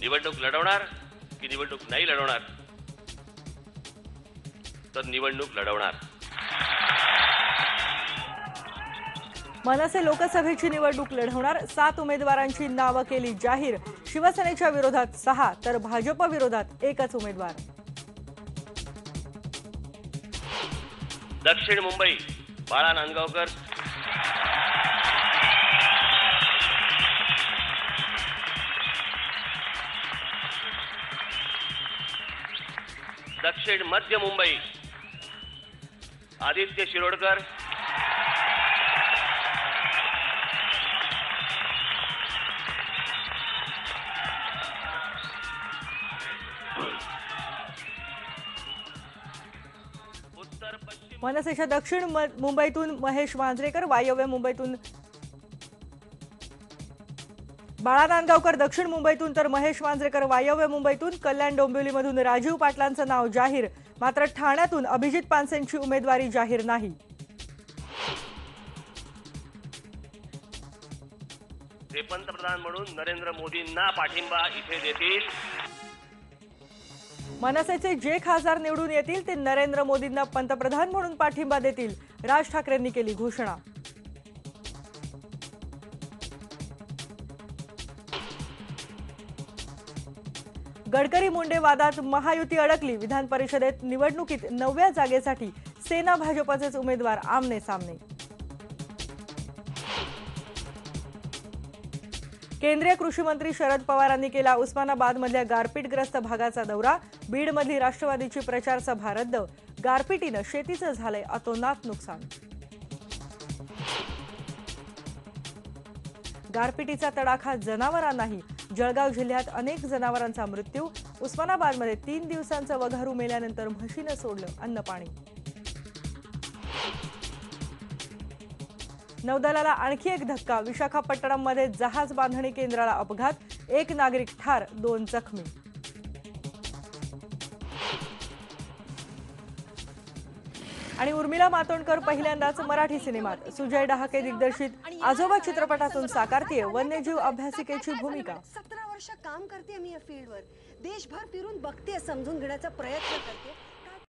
निवडणूक लढवणार की निवडणूक नाही लढवणार? तर निवडणूक लढवणार. मनसे लोकसभेची निवडणूक लढवणार. 7 उमेदवारांची नावं केली जाहीर. शिवसेनेच्या विरोधात 6 तर भाजप विरोधात 1च उमेदवार. दक्षिण मुंबई बाळा नांदगावकर, दक्षिण मध्य मुंबई आदित्य शिरोडकर, उत्तर पश्चिम मनसेच्या दक्षिण मुंबईतून महेश मांजरेकर, वायव्य मुंबईतून बाळा नांदगावकर दक्षिण मुंबईतून तर महेश मांजरेकर वायव्य मुंबईतून. कल्याण डोंबिवलीमधून राजीव पाटलांचं नाव जाहीर. मात्र ठाण्यातून अभिजित पानसेंची उमेदवारी जाहीर नाही. ते पंतप्रधान म्हणून नरेंद्र मोदींना पाठिंबा इथे देतील. मनसेचे जे खासदार निवडून येतील ते नरेंद्र मोदींना पंतप्रधान म्हणून पाठिंबा देतील. राज ठाकरेंनी केली घोषणा. गडकरी मुंडे वादात महायुती अडकली. विधान परिषदेत निवडणुकीत 9व्या जागेसाठी सेना भाजपचेच उमेदवार आमने सामने. केंद्रीय कृषी मंत्री शरद पवारांनी केला उस्मानाबादमधल्या गारपीटग्रस्त भागाचा दौरा. बीडमधली राष्ट्रवादीची प्रचार सभा रद्द. गारपिटीनं शेतीचं झालंय अतोनात नुकसान. गारपिटीचा तडाखा जनावरांनाही. जळगाव जिल्ह्यात अनेक जनावरांचा मृत्यू. उस्मानाबादमध्ये 3 दिवसांचं वघारू मेल्यानंतर म्हशीनं सोडलं अन्न पाणी. नौदलाला आणखी एक धक्का. विशाखापट्टणममध्ये जहाज बांधणी केंद्राला अपघात. 1 नागरिक ठार, 2 जखमी. आणि उर्मिला मातोंडकर पहिल्यांदाच मराठी सिनेमात. सुजय डहाके दिग्दर्शित आजोबा चित्रपटातून साकारतीये वन्यजीव अभ्यासिकेची भूमिका. 17 वर्ष काम करते मी या फील्डवर. देशभर फिरून बघते, समजून घेण्याचा प्रयत्न करते.